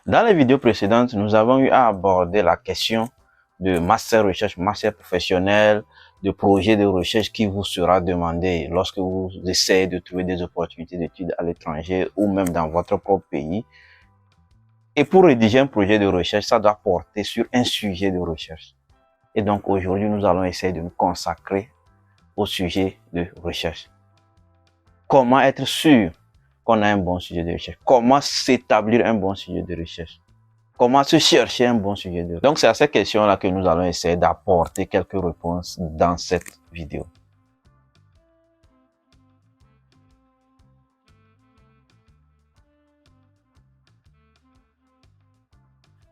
Dans les vidéos précédentes, nous avons eu à aborder la question de master recherche, master professionnel, de projet de recherche qui vous sera demandé lorsque vous essayez de trouver des opportunités d'études à l'étranger ou même dans votre propre pays. Et pour rédiger un projet de recherche, ça doit porter sur un sujet de recherche. Et donc aujourd'hui, nous allons essayer de nous consacrer au sujet de recherche. Comment être sûr qu'on a un bon sujet de recherche? Comment s'établir un bon sujet de recherche? Comment se chercher un bon sujet de recherche? Donc c'est à ces questions-là que nous allons essayer d'apporter quelques réponses dans cette vidéo.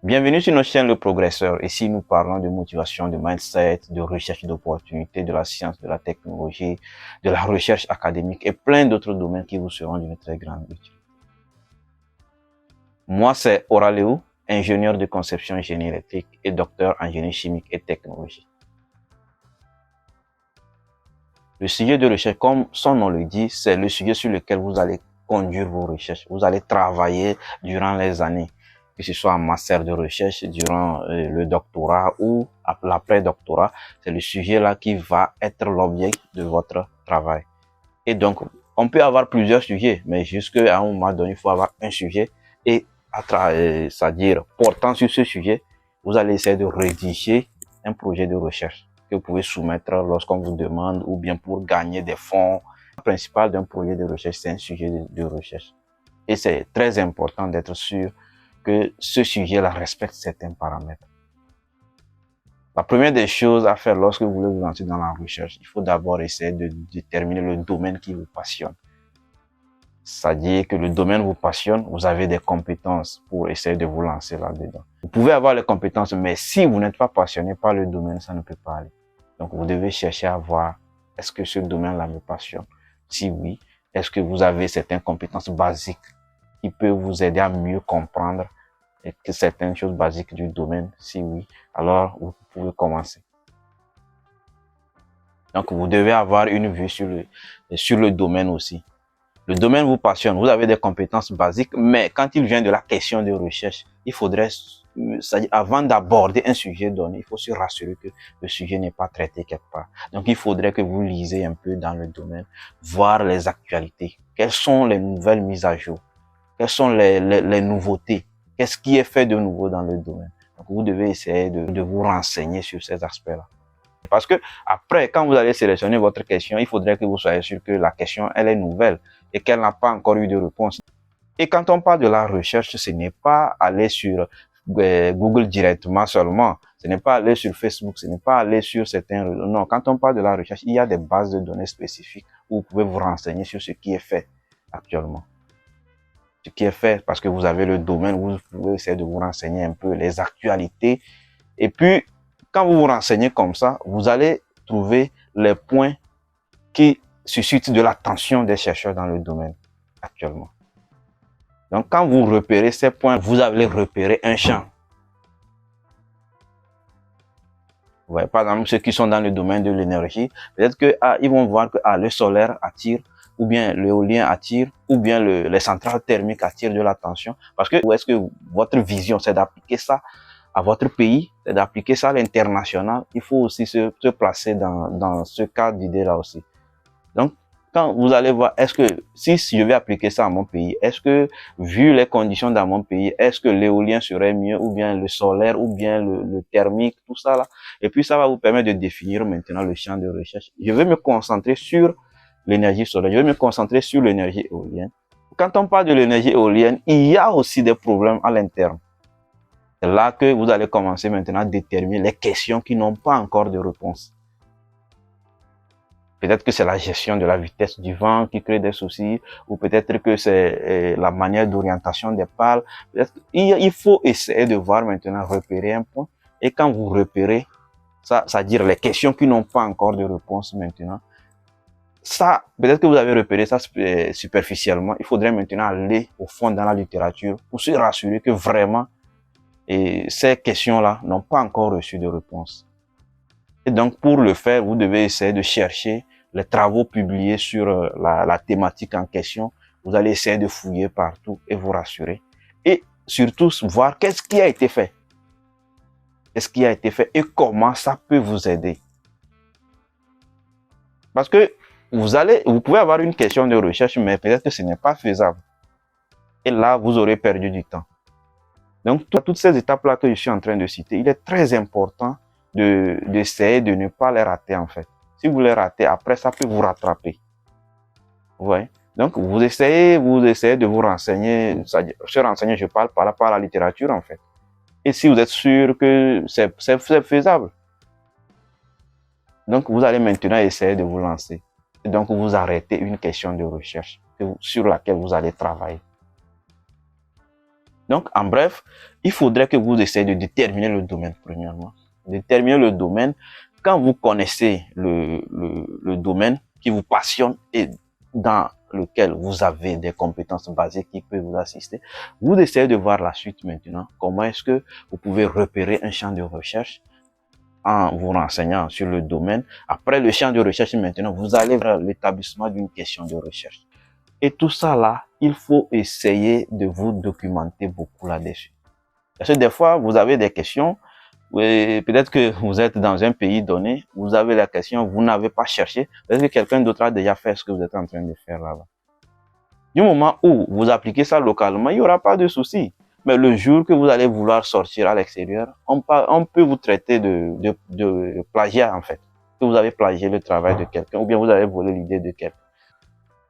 Bienvenue sur notre chaîne Le Progresseur. Ici, nous parlons de motivation, de mindset, de recherche d'opportunités, de la science, de la technologie, de la recherche académique et plein d'autres domaines qui vous seront d'une très grande utilité. Moi, c'est Oraleo, ingénieur de conception génie électrique et docteur en génie chimique et technologie. Le sujet de recherche, comme son nom le dit, c'est le sujet sur lequel vous allez conduire vos recherches. Vous allez travailler durant les années, que ce soit en master de recherche, durant le doctorat ou l'après-doctorat. C'est le sujet là qui va être l'objet de votre travail. Et donc, on peut avoir plusieurs sujets, mais jusqu'à un moment donné, il faut avoir un sujet et c'est-à-dire portant sur ce sujet, vous allez essayer de rédiger un projet de recherche que vous pouvez soumettre lorsqu'on vous demande ou bien pour gagner des fonds. Le principal d'un projet de recherche, c'est un sujet de recherche. Et c'est très important d'être sûr que ce sujet-là respecte certains paramètres. La première des choses à faire lorsque vous voulez vous lancer dans la recherche, il faut d'abord essayer de déterminer le domaine qui vous passionne. C'est-à-dire que le domaine vous passionne, vous avez des compétences pour essayer de vous lancer là-dedans. Vous pouvez avoir les compétences, mais si vous n'êtes pas passionné par le domaine, ça ne peut pas aller. Donc, vous devez chercher à voir, est-ce que ce domaine-là me passionne? Si oui, est-ce que vous avez certaines compétences basiques qui peuvent vous aider à mieux comprendre certaines choses basiques du domaine? Si oui, alors vous pouvez commencer. Donc, vous devez avoir une vue sur le domaine aussi. Le domaine vous passionne, vous avez des compétences basiques, mais quand il vient de la question de recherche, il faudrait, avant d'aborder un sujet donné, il faut se rassurer que le sujet n'est pas traité quelque part. Donc, il faudrait que vous lisez un peu dans le domaine, voir les actualités. Quelles sont les nouvelles mises à jour? Quelles sont les nouveautés? Qu'est-ce qui est fait de nouveau dans le domaine? Donc, vous devez essayer de vous renseigner sur ces aspects-là. Parce que après, quand vous allez sélectionner votre question, il faudrait que vous soyez sûr que la question, elle est nouvelle et qu'elle n'a pas encore eu de réponse. Et quand on parle de la recherche, ce n'est pas aller sur Google directement seulement. Ce n'est pas aller sur Facebook, ce n'est pas aller sur certains réseaux. Non, quand on parle de la recherche, il y a des bases de données spécifiques où vous pouvez vous renseigner sur ce qui est fait actuellement. Ce qui est fait parce que vous avez le domaine où vous pouvez essayer de vous renseigner un peu les actualités. Et puis, quand vous vous renseignez comme ça, vous allez trouver les points qui suscitent de l'attention des chercheurs dans le domaine actuellement. Donc, quand vous repérez ces points, vous allez repérer un champ. Vous voyez, par exemple, ceux qui sont dans le domaine de l'énergie, peut-être qu'ils vont voir que le solaire attire, ou bien l'éolien attire, ou bien les centrales thermiques attirent de l'attention. Parce que, où est-ce que votre vision, c'est d'appliquer ça à votre pays, c'est d'appliquer ça à l'international, il faut aussi se placer dans ce cadre d'idée-là aussi. Donc, quand vous allez voir, est-ce que, si je vais appliquer ça à mon pays, est-ce que, vu les conditions dans mon pays, est-ce que l'éolien serait mieux, ou bien le solaire, ou bien le thermique, tout ça là. Et puis, ça va vous permettre de définir maintenant le champ de recherche. Je vais me concentrer sur l'énergie solaire, je vais me concentrer sur l'énergie éolienne. Quand on parle de l'énergie éolienne, il y a aussi des problèmes à l'interne. C'est là que vous allez commencer maintenant à déterminer les questions qui n'ont pas encore de réponse. Peut-être que c'est la gestion de la vitesse du vent qui crée des soucis, ou peut-être que c'est la manière d'orientation des pales. Il faut essayer de voir maintenant, repérer un point. Et quand vous repérez, ça, c'est-à-dire les questions qui n'ont pas encore de réponse maintenant, ça, peut-être que vous avez repéré ça superficiellement. Il faudrait maintenant aller au fond dans la littérature pour se rassurer que vraiment, et ces questions-là n'ont pas encore reçu de réponse. Et donc, pour le faire, vous devez essayer de chercher les travaux publiés sur la thématique en question. Vous allez essayer de fouiller partout et vous rassurer. Et surtout voir qu'est-ce qui a été fait. Qu'est-ce qui a été fait et comment ça peut vous aider. Parce que vous pouvez avoir une question de recherche, mais peut-être que ce n'est pas faisable. Et là, vous aurez perdu du temps. Donc, toutes ces étapes-là que je suis en train de citer, il est très important d'essayer de ne pas les rater, en fait. Si vous les ratez, après, ça peut vous rattraper. Vous voyez? Donc, vous essayez de vous renseigner. Se renseigner, je parle par la littérature, en fait. Et si vous êtes sûr que c'est faisable, donc vous allez maintenant essayer de vous lancer. Et donc, vous arrêtez une question de recherche sur laquelle vous allez travailler. Donc, en bref, il faudrait que vous essayiez de déterminer le domaine, premièrement. Déterminer le domaine. Quand vous connaissez le domaine qui vous passionne et dans lequel vous avez des compétences basées qui peuvent vous assister, vous essayez de voir la suite maintenant. Comment est-ce que vous pouvez repérer un champ de recherche en vous renseignant sur le domaine. Après le champ de recherche maintenant, vous allez vers l'établissement d'une question de recherche. Et tout ça là, il faut essayer de vous documenter beaucoup là-dessus. Parce que des fois, vous avez des questions, peut-être que vous êtes dans un pays donné, vous avez la question, vous n'avez pas cherché, peut-être que quelqu'un d'autre a déjà fait ce que vous êtes en train de faire là-bas. Du moment où vous appliquez ça localement, il n'y aura pas de souci. Mais le jour que vous allez vouloir sortir à l'extérieur, on peut vous traiter de plagiat en fait. Que vous avez plagié le travail de quelqu'un ou bien vous avez volé l'idée de quelqu'un.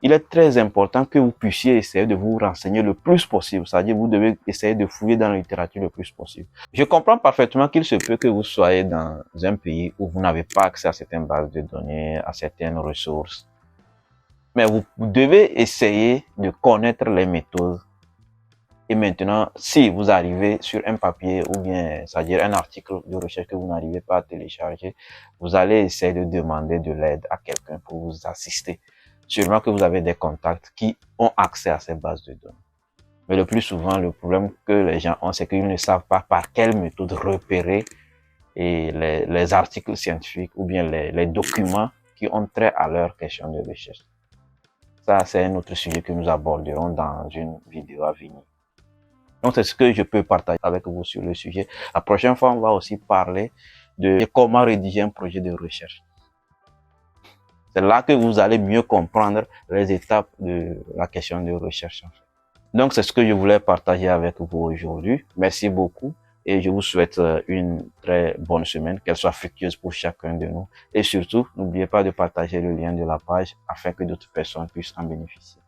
Il est très important que vous puissiez essayer de vous renseigner le plus possible. C'est-à-dire vous devez essayer de fouiller dans la littérature le plus possible. Je comprends parfaitement qu'il se peut que vous soyez dans un pays où vous n'avez pas accès à certaines bases de données, à certaines ressources. Mais vous devez essayer de connaître les méthodes. Et maintenant, si vous arrivez sur un papier ou bien, c'est-à-dire un article de recherche que vous n'arrivez pas à télécharger, vous allez essayer de demander de l'aide à quelqu'un pour vous assister. Sûrement que vous avez des contacts qui ont accès à ces bases de données. Mais le plus souvent, le problème que les gens ont, c'est qu'ils ne savent pas par quelle méthode repérer les articles scientifiques ou bien les documents qui ont trait à leur question de recherche. Ça, c'est un autre sujet que nous aborderons dans une vidéo à venir. Donc, c'est ce que je peux partager avec vous sur le sujet. La prochaine fois, on va aussi parler de comment rédiger un projet de recherche. C'est là que vous allez mieux comprendre les étapes de la question de recherche. Donc, c'est ce que je voulais partager avec vous aujourd'hui. Merci beaucoup et je vous souhaite une très bonne semaine, qu'elle soit fructueuse pour chacun de nous. Et surtout, n'oubliez pas de partager le lien de la page afin que d'autres personnes puissent en bénéficier.